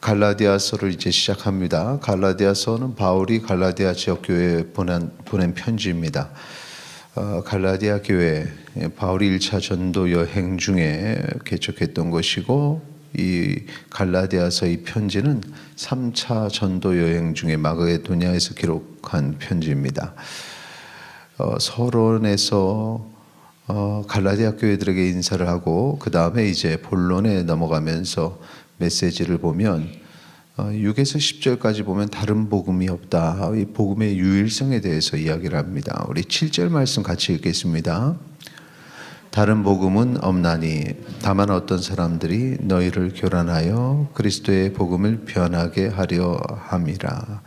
갈라디아서를 이제 시작합니다. 갈라디아서는 바울이 갈라디아 지역 교회에 보낸 편지입니다. 갈라디아 교회 바울이 1차 전도 여행 중에 개척했던 것이고, 이 갈라디아서 이 편지는 3차 전도 여행 중에 마게도냐에서 기록한 편지입니다. 서론에서 갈라디아 교회들에게 인사를 하고 그 다음에 이제 본론에 넘어가면서 메시지를 보면 6에서 10절까지 보면 다른 복음이 없다. 이 복음의 유일성에 대해서 이야기를 합니다. 우리 7절 말씀 같이 읽겠습니다. 다른 복음은 없나니 다만 어떤 사람들이 너희를 교란하여 그리스도의 복음을 변하게 하려 함이라.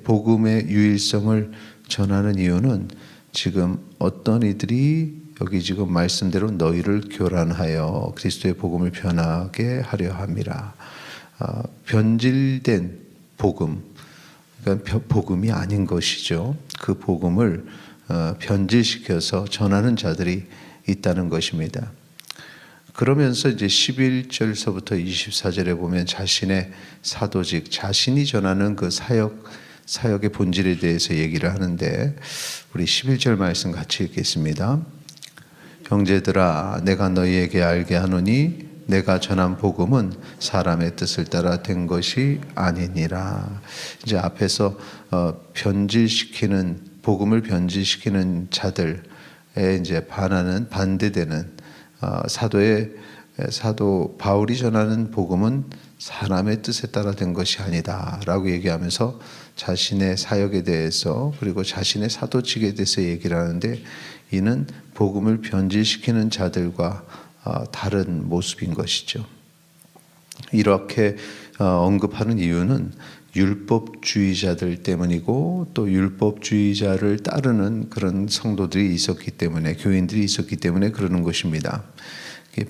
복음의 유일성을 전하는 이유는 지금 어떤 이들이 여기 지금 말씀대로 너희를 교란하여 그리스도의 복음을 변하게 하려 함이라. 변질된 복음, 그러니까 복음이 아닌 것이죠. 그 복음을 변질시켜서 전하는 자들이 있다는 것입니다. 그러면서 이제 11절서부터 24절에 보면 자신의 사도직, 자신이 전하는 그 사역의 본질에 대해서 얘기를 하는데, 우리 11절 말씀 같이 읽겠습니다. 형제들아, 내가 너희에게 알게 하노니 내가 전한 복음은 사람의 뜻을 따라 된 것이 아니니라. 이제 앞에서 복음을 변질시키는 자들에 이제 반대되는 사도 바울이 전하는 복음은 사람의 뜻에 따라 된 것이 아니다라고 얘기하면서 자신의 사역에 대해서 그리고 자신의 사도직에 대해서 얘기를 하는데, 이는 복음을 변질시키는 자들과 다른 모습인 것이죠. 이렇게 언급하는 이유는 율법주의자들 때문이고, 또 율법주의자를 따르는 그런 성도들이 있었기 때문에, 교인들이 있었기 때문에 그러는 것입니다.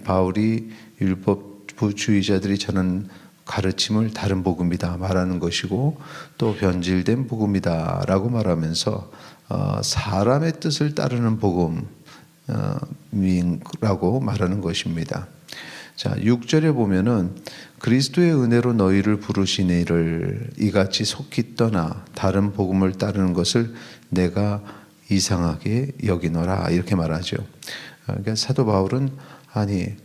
바울이 율법주의자들이 전하는 가르침을 다른 복음이다 말하는 것이고, 또 변질된 복음이다 라고 말하면서 사람의 뜻을 따르는 복음이라고 말하는 것입니다. 자, 6절에 보면은 그리스도의 은혜로 너희를 부르신 이를 이같이 속히 떠나 다른 복음을 따르는 것을 내가 이상하게 여기노라, 이렇게 말하죠. 그러니까 사도 바울은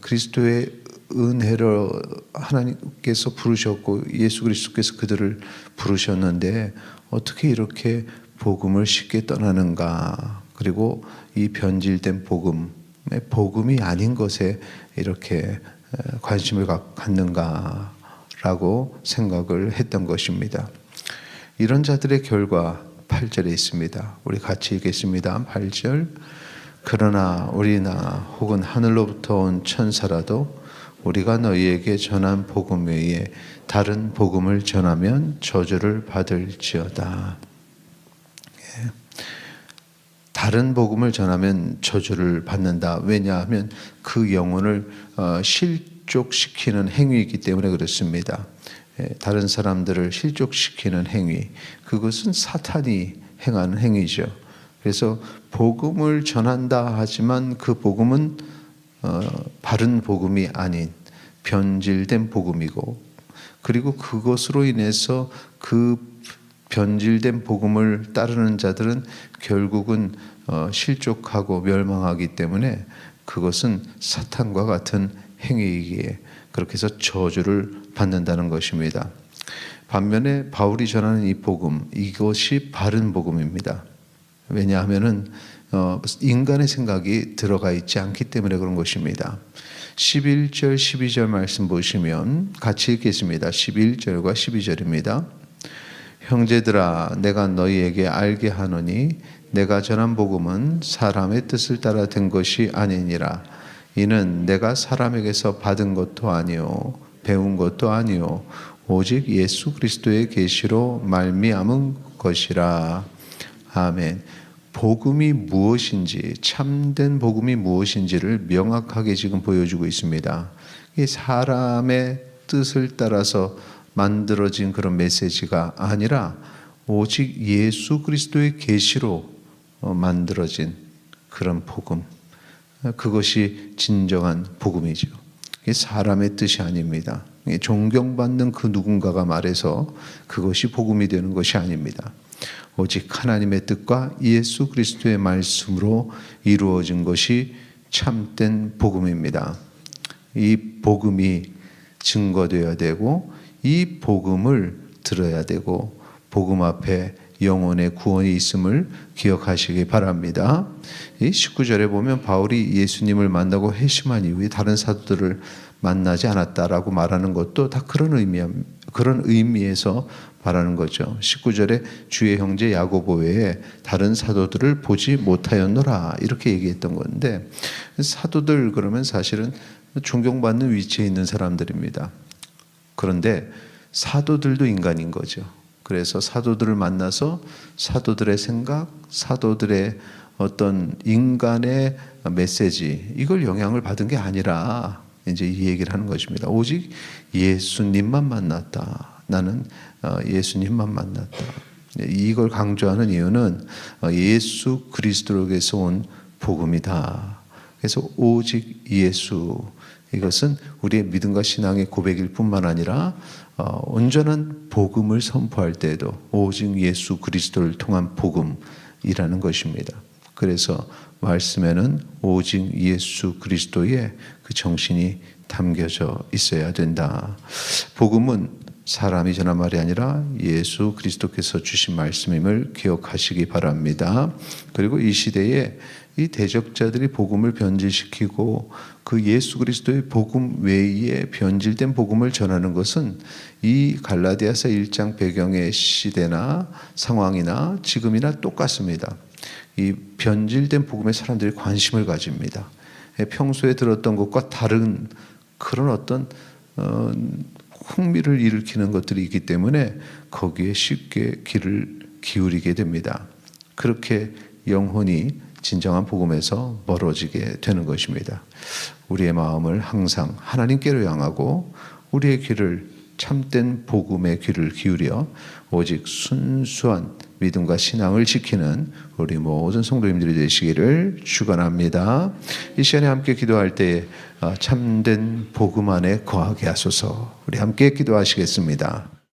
그리스도의 은혜로 하나님께서 부르셨고 예수 그리스도께서 그들을 부르셨는데 어떻게 이렇게 복음을 쉽게 떠나는가, 그리고 이 변질된 복음이 아닌 것에 이렇게 관심을 갖는가라고 생각을 했던 것입니다. 이런 자들의 결과 8절에 있습니다. 우리 같이 읽겠습니다. 8절. 그러나 우리나 혹은 하늘로부터 온 천사라도 우리가 너희에게 전한 복음 외에 다른 복음을 전하면 저주를 받을지어다. 다른 복음을 전하면 저주를 받는다. 왜냐하면 그 영혼을 실족시키는 행위이기 때문에 그렇습니다. 다른 사람들을 실족시키는 행위, 그것은 사탄이 행하는 행위죠. 그래서 복음을 전한다 하지만 그 복음은 바른 복음이 아닌 변질된 복음이고, 그리고 그것으로 인해서 그 변질된 복음을 따르는 자들은 결국은 실족하고 멸망하기 때문에 그것은 사탄과 같은 행위이기에 그렇게 해서 저주를 받는다는 것입니다. 반면에 바울이 전하는 이 복음, 이것이 바른 복음입니다. 왜냐하면은 인간의 생각이 들어가 있지 않기 때문에 그런 것입니다. 11절 12절 말씀 보시면 같이 읽겠습니다. 11절과 12절입니다. 형제들아, 내가 너희에게 알게 하노니 내가 전한 복음은 사람의 뜻을 따라 된 것이 아니니라. 이는 내가 사람에게서 받은 것도 아니요 배운 것도 아니요 오직 예수 그리스도의 계시로 말미암은 것이라. 아멘. 복음이 무엇인지, 참된 복음이 무엇인지를 명확하게 지금 보여주고 있습니다. 이 사람의 뜻을 따라서 만들어진 그런 메시지가 아니라 오직 예수 그리스도의 계시로 만들어진 그런 복음, 그것이 진정한 복음이죠. 이게 사람의 뜻이 아닙니다. 존경받는 그 누군가가 말해서 그것이 복음이 되는 것이 아닙니다. 오직 하나님의 뜻과 예수 그리스도의 말씀으로 이루어진 것이 참된 복음입니다. 이 복음이 증거되어야 되고 이 복음을 들어야 되고 복음 앞에 영혼의 구원이 있음을 기억하시기 바랍니다. 이 19절에 보면 바울이 예수님을 만나고 회심한 이후에 다른 사도들을 만나지 않았다라고 말하는 것도 다 그런 의미에서 말하는 거죠. 19절에 주의 형제 야고보 외에 다른 사도들을 보지 못하였노라 이렇게 얘기했던 건데, 사도들 그러면 사실은 존경받는 위치에 있는 사람들입니다. 그런데 사도들도 인간인 거죠. 그래서 사도들을 만나서 사도들의 생각, 사도들의 어떤 인간의 메시지, 이걸 영향을 받은 게 아니라 이제 이 얘기를 하는 것입니다. 오직 예수님만 만났다. 나는 예수님만 만났다. 이걸 강조하는 이유는 예수 그리스도에게서 온 복음이다. 그래서 오직 예수, 이것은 우리의 믿음과 신앙의 고백일 뿐만 아니라 온전한 복음을 선포할 때에도 오직 예수 그리스도를 통한 복음이라는 것입니다. 그래서 말씀에는 오직 예수 그리스도의 그 정신이 담겨져 있어야 된다. 복음은 사람이 전한 말이 아니라 예수 그리스도께서 주신 말씀임을 기억하시기 바랍니다. 그리고 이 시대에 이 대적자들이 복음을 변질시키고 그 예수 그리스도의 복음 외에 변질된 복음을 전하는 것은 이 갈라디아서 1장 배경의 시대나 상황이나 지금이나 똑같습니다. 이 변질된 복음에 사람들이 관심을 가집니다. 평소에 들었던 것과 다른 그런 어떤 흥미를 일으키는 것들이 있기 때문에 거기에 쉽게 귀를 기울이게 됩니다. 그렇게 영혼이 진정한 복음에서 멀어지게 되는 것입니다. 우리의 마음을 항상 하나님께로 향하고 우리의 귀를 참된 복음의 귀를 기울여 오직 순수한 믿음과 신앙을 지키는 우리 모든 성도님들이 되시기를 축원합니다. 이 시간에 함께 기도할 때 참된 복음 안에 거하게 하소서. 우리 함께 기도하시겠습니다.